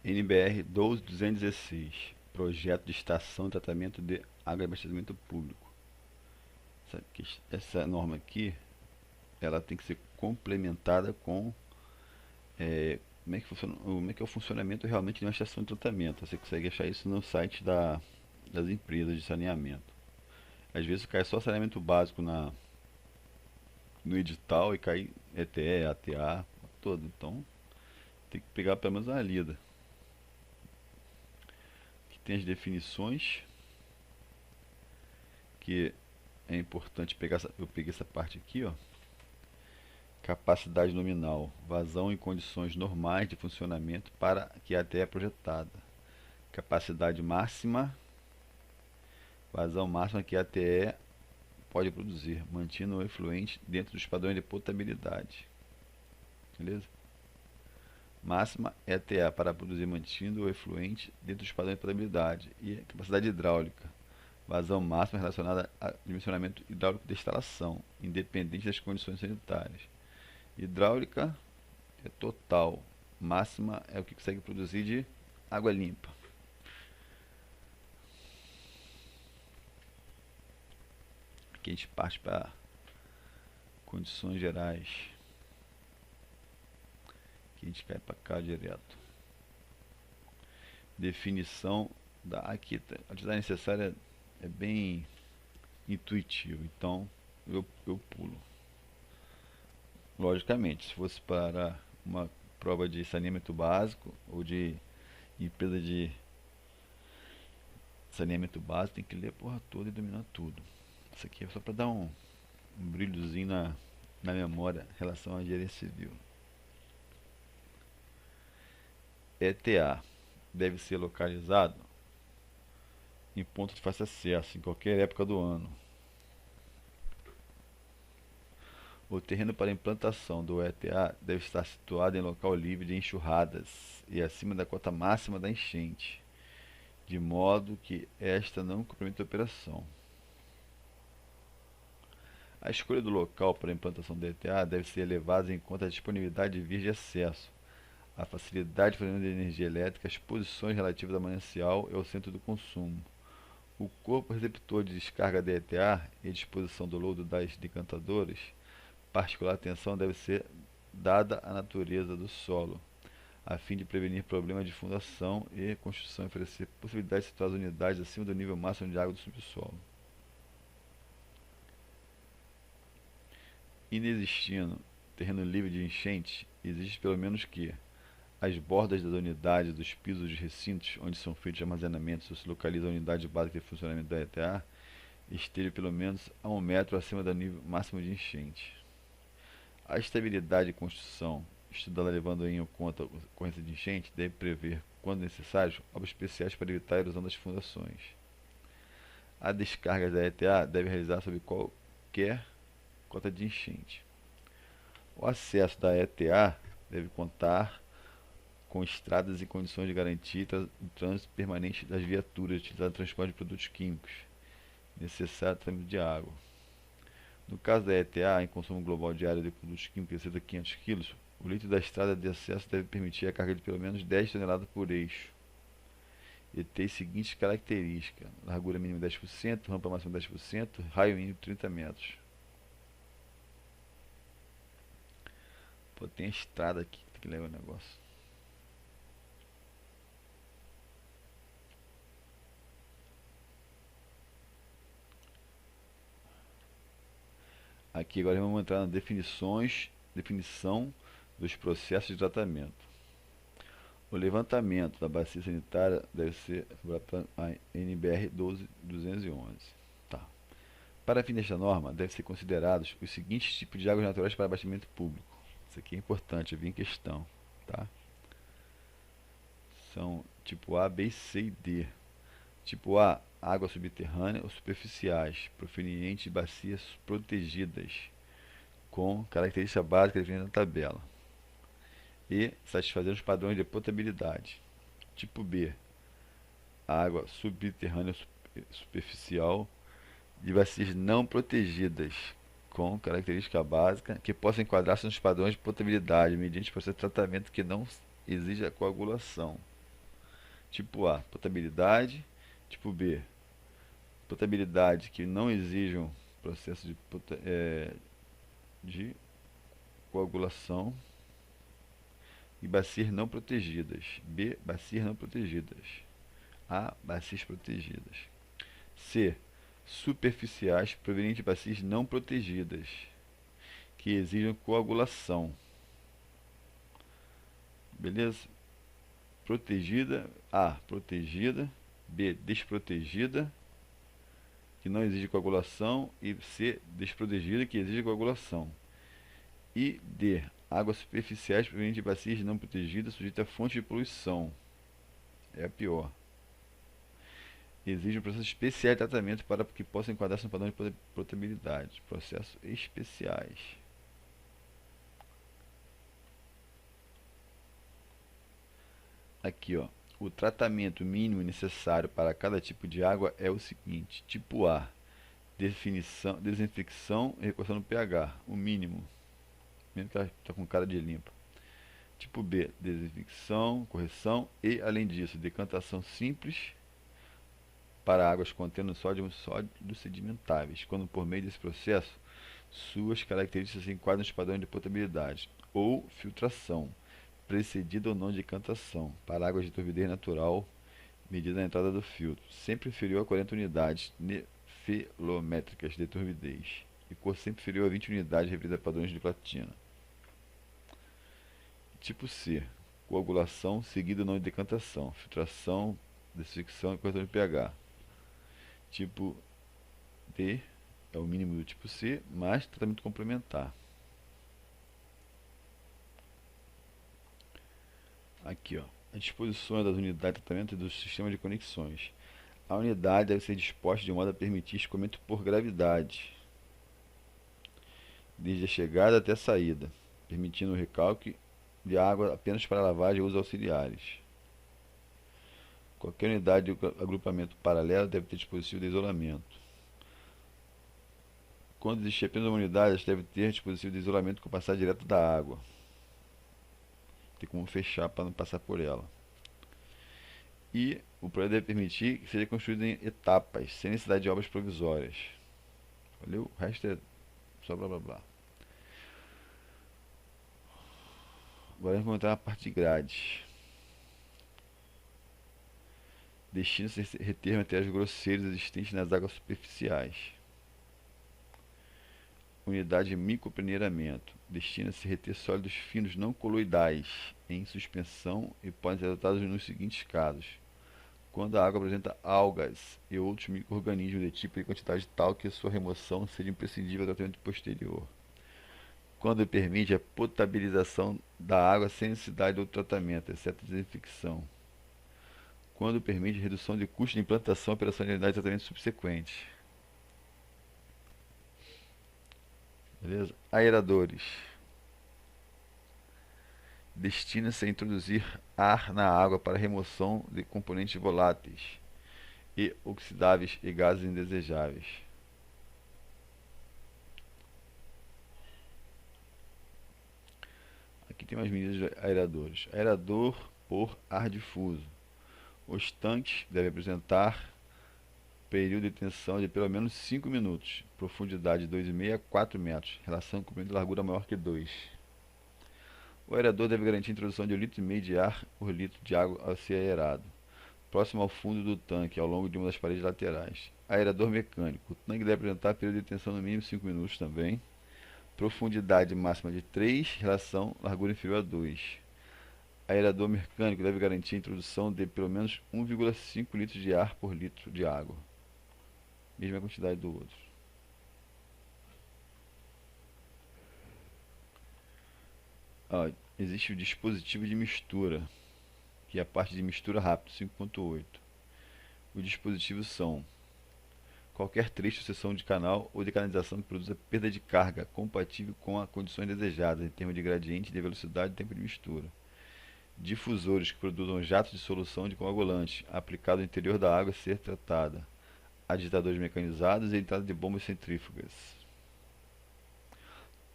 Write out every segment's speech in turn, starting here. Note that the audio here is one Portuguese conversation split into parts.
NBR 12216, Projeto de Estação de Tratamento de Água e Abastecimento Público. Essa norma aqui, ela tem que ser complementada com como é que é o funcionamento realmente de uma estação de tratamento. Você consegue achar isso no site das empresas de saneamento. Às vezes cai só saneamento básico no edital e cai ETE, ATA, todo. Então tem que pegar pelo menos uma lida. Aqui tem as definições, que é importante pegar. Eu peguei essa parte aqui, ó. Capacidade nominal, vazão em condições normais de funcionamento para que a ATE é projetada. Capacidade máxima, vazão máxima que a ATE pode produzir, mantendo o efluente dentro dos padrões de potabilidade. Beleza? Máxima é ATA para produzir mantendo o efluente dentro dos padrões de potabilidade. E capacidade hidráulica, vazão máxima relacionada ao dimensionamento hidráulico da instalação, independente das condições sanitárias. Hidráulica é total, máxima é o que consegue produzir de água limpa. Aqui a gente parte para condições gerais. Aqui a gente cai para cá direto. Definição da aqui, a atividade necessária é bem intuitivo, então eu pulo. Logicamente, se fosse para uma prova de saneamento básico ou de empresa de saneamento básico, tem que ler a porra toda e dominar tudo. Isso aqui é só para dar um brilhozinho na memória em relação à engenharia civil. ETA deve ser localizado em ponto de fácil acesso em qualquer época do ano. O terreno para implantação do ETA deve estar situado em local livre de enxurradas e acima da cota máxima da enchente, de modo que esta não comprometa a operação. A escolha do local para a implantação do ETA deve ser levada em conta a disponibilidade de vias de acesso, a facilidade de fornecimento de energia elétrica, as posições relativas ao manancial e ao centro do consumo, o corpo receptor de descarga da ETA e a disposição do lodo das decantadoras. Particular atenção deve ser dada à natureza do solo, a fim de prevenir problemas de fundação e construção e oferecer possibilidade de situar as unidades acima do nível máximo de água do subsolo. Inexistindo terreno livre de enchente, exige pelo menos que as bordas das unidades dos pisos dos recintos onde são feitos armazenamentos ou se localiza a unidade básica de funcionamento da ETA esteja pelo menos a 1 metro acima do nível máximo de enchente. A estabilidade de construção, estudada levando em conta a ocorrência de enchente, deve prever, quando necessário, obras especiais para evitar a erosão das fundações. A descarga da ETA deve realizar sob qualquer cota de enchente. O acesso da ETA deve contar com estradas em condições de garantir o trânsito permanente das viaturas utilizadas no transporte de produtos químicos, necessário trânsito de água. No caso da ETA, em consumo global diário de produtos químicos acima de 500 kg, o litro da estrada de acesso deve permitir a carga de pelo menos 10 toneladas por eixo e ter as seguintes características: largura mínima 10%, rampa máxima 10%, raio mínimo 30 metros. Pô, tem a estrada aqui, tem que levar o negócio. Aqui agora vamos entrar na definição dos processos de tratamento. O levantamento da bacia sanitária deve ser a NBR 12211. Tá. Para fim desta norma, devem ser considerados os seguintes tipos de águas naturais para abastecimento público. Isso aqui é importante, eu vi em questão. Tá? São tipo A, B, C e D. Tipo A, água subterrânea ou superficiais, provenientes de bacias protegidas, com característica básica definida na tabela, e satisfazer os padrões de potabilidade. Tipo B, água subterrânea superficial de bacias não protegidas, com característica básica que possa enquadrar-se nos padrões de potabilidade mediante processo de tratamento que não exija coagulação. Tipo A, potabilidade. Tipo B, potabilidade que não exijam processo de coagulação. E bacias não protegidas. B, bacias não protegidas. A, bacias protegidas. C, superficiais provenientes de bacias não protegidas, que exigem coagulação. Beleza? Protegida. A, protegida. B, desprotegida, que não exige coagulação. E C, desprotegida, que exige coagulação. E D, águas superficiais provenientes de bacias não protegidas sujeitas a fonte de poluição. É a pior. Exige um processo especial de tratamento para que possa enquadrar-se no padrão de potabilidade. Processos especiais. Aqui, ó. O tratamento mínimo necessário para cada tipo de água é o seguinte: tipo A, definição, desinfecção e recorreção no pH, o mínimo, mesmo que ela está com cara de limpa. Tipo B, desinfecção, correção e, além disso, decantação simples para águas contendo sólidos sedimentáveis, quando por meio desse processo suas características se enquadram nos padrões de potabilidade, ou filtração, precedida ou não de decantação, para águas de turbidez natural, medida na entrada do filtro, sempre inferior a 40 unidades nefilométricas de turbidez, e cor sempre inferior a 20 unidades referida a padrões de platina. Tipo C, coagulação seguida ou não de decantação, filtração, desinfecção e correção de pH. Tipo D é o mínimo do tipo C, mais tratamento complementar. Aqui, ó, as disposições das unidades de tratamento e do sistema de conexões. A unidade deve ser disposta de modo a permitir escoamento por gravidade, desde a chegada até a saída, permitindo o recalque de água apenas para lavagem e usos auxiliares. Qualquer unidade de agrupamento paralelo deve ter dispositivo de isolamento. Quando existir apenas uma unidade, deve ter dispositivo de isolamento com passagem direta da água. Tem como fechar para não passar por ela. E o projeto deve permitir que seja construído em etapas, sem necessidade de obras provisórias. Valeu? O resto é só blá blá blá. Agora vamos entrar na parte de grades. Destina-se a reter materiais grosseiros existentes nas águas superficiais. Unidade de micropeneiramento. Destina-se a reter sólidos finos não coloidais em suspensão e podem ser adotados nos seguintes casos: quando a água apresenta algas e outros micro-organismos de tipo e quantidade tal que sua remoção seja imprescindível ao tratamento posterior. Quando permite a potabilização da água sem necessidade de outro tratamento, exceto desinfecção. Quando permite redução de custo de implantação e operacionalidade de tratamento subsequente. Beleza? Aeradores. Destina-se a introduzir ar na água para remoção de componentes voláteis e oxidáveis e gases indesejáveis. Aqui tem umas medidas de aeradores. Aerador por ar difuso. Os tanques devem apresentar período de tensão de pelo menos 5 minutos, profundidade de 2,5 a 4 metros, relação comprimento e largura maior que 2. O aerador deve garantir a introdução de 1,5 litro de ar por litro de água ao ser aerado, próximo ao fundo do tanque, ao longo de uma das paredes laterais. Aerador mecânico. O tanque deve apresentar período de tensão no mínimo 5 minutos também, profundidade máxima de 3, relação largura inferior a 2. Aerador mecânico deve garantir a introdução de pelo menos 1,5 litros de ar por litro de água, mesma quantidade do outro. Existe o dispositivo de mistura, que é a parte de mistura rápida, 5.8. Os dispositivos são qualquer trecho ou seção de canal ou de canalização que produza perda de carga compatível com as condições desejadas em termos de gradiente de velocidade e tempo de mistura. Difusores que produzam jatos de solução de coagulante aplicado no interior da água a ser tratada. Agitadores mecanizados e entrada de bombas centrífugas.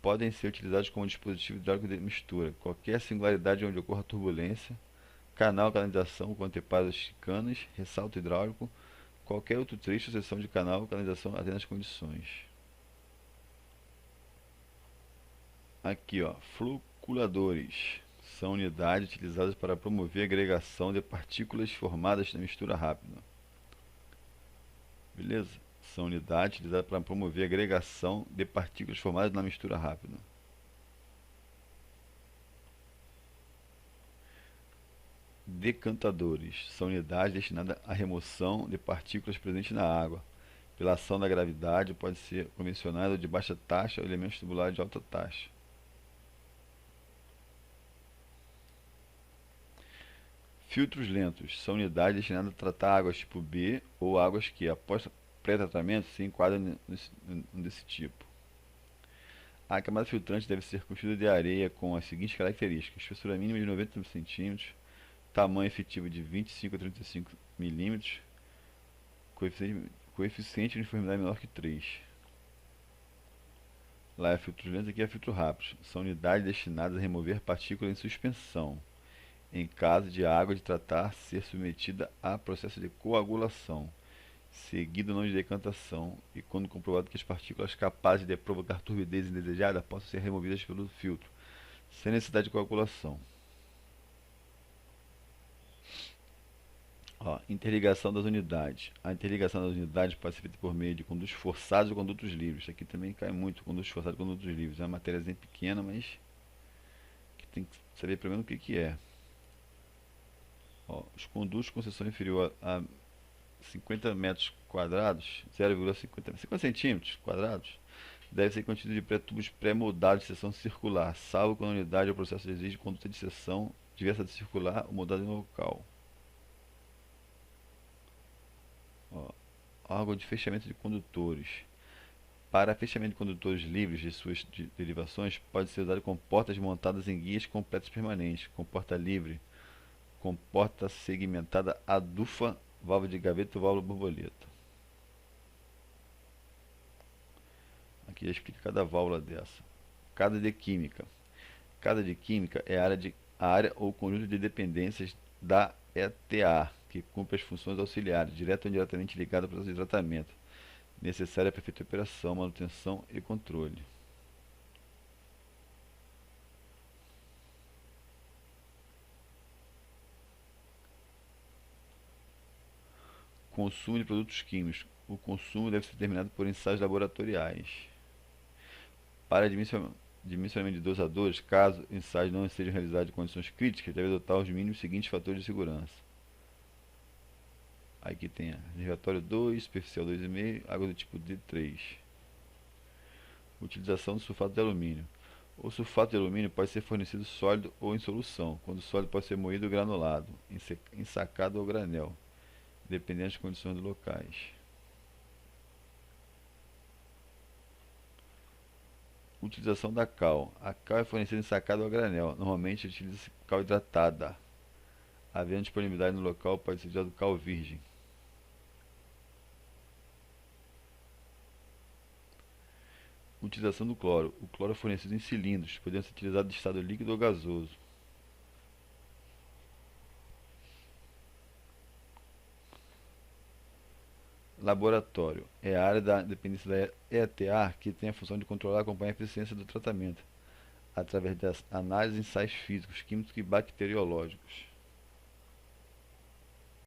Podem ser utilizados como dispositivo hidráulico de mistura. Qualquer singularidade onde ocorra turbulência canal, canalização com antepadas chicanas, ressalto hidráulico, qualquer outro trecho ou seção de canal, canalização até nas condições. Aqui, ó, floculadores são unidades utilizadas para promover a agregação de partículas formadas na mistura rápida. Beleza? São unidades utilizadas para promover a agregação de partículas formadas na mistura rápida. Decantadores são unidades destinadas à remoção de partículas presentes na água. Pela ação da gravidade, pode ser convencional ou de baixa taxa ou elementos tubulares de alta taxa. Filtros lentos são unidades destinadas a tratar águas tipo B ou águas que, após pré-tratamento, se enquadram desse tipo. A camada filtrante deve ser construída de areia com as seguintes características: espessura mínima de 90 cm, tamanho efetivo de 25 a 35 mm, coeficiente de uniformidade menor que 3. Lá é filtros lentos, aqui é filtro rápido. São unidades destinadas a remover partículas em suspensão, em caso de a água de tratar ser submetida a processo de coagulação, seguido não de decantação, e quando comprovado que as partículas capazes de provocar turbidez indesejada possam ser removidas pelo filtro, sem necessidade de coagulação. Ó, interligação das unidades. A interligação das unidades pode ser feita por meio de condutos forçados ou condutos livres. Isso aqui também cai muito, condutos forçados e condutos livres. É uma matériazinha pequena, mas que tem que saber primeiro o que é. Ó, os condutos com seção inferior a 50 metros quadrados, 0,50 centímetros quadrados, deve ser contido de tubos pré-moldados de seção circular, salvo quando a unidade ou processo exige conduta de seção diversa de circular ou moldada em local. Ó, órgão de fechamento de condutores. Para fechamento de condutores livres de suas derivações, pode ser usado com portas montadas em guias completas permanentes, com porta livre, com porta segmentada adufa, válvula de gaveta ou válvula borboleta. Aqui já explica cada válvula dessa. Cada de química. Cada de química é a área ou conjunto de dependências da ETA, que cumpre as funções auxiliares, direta ou indiretamente ligada ao processo de tratamento, necessária para efeito de operação, manutenção e controle. Consumo de produtos químicos. O consumo deve ser determinado por ensaios laboratoriais. Para dimensionamento de dosadores, caso ensaios não sejam realizados em condições críticas, deve adotar os mínimos seguintes fatores de segurança. Aqui tem reservatório 2, superficial 2,5, água do tipo D3. Utilização do sulfato de alumínio. O sulfato de alumínio pode ser fornecido sólido ou em solução. Quando sólido, pode ser moído ou granulado, ensacado ou granel, dependendo das condições locais. Utilização da cal. A cal é fornecida ensacada ou a granel. Normalmente utiliza-se cal hidratada. Havendo disponibilidade no local, pode ser usado cal virgem. Utilização do cloro. O cloro é fornecido em cilindros, podendo ser utilizado em estado líquido ou gasoso. Laboratório. É a área da dependência da ETA que tem a função de controlar e acompanhar a eficiência do tratamento, através das análises de ensaios físicos, químicos e bacteriológicos.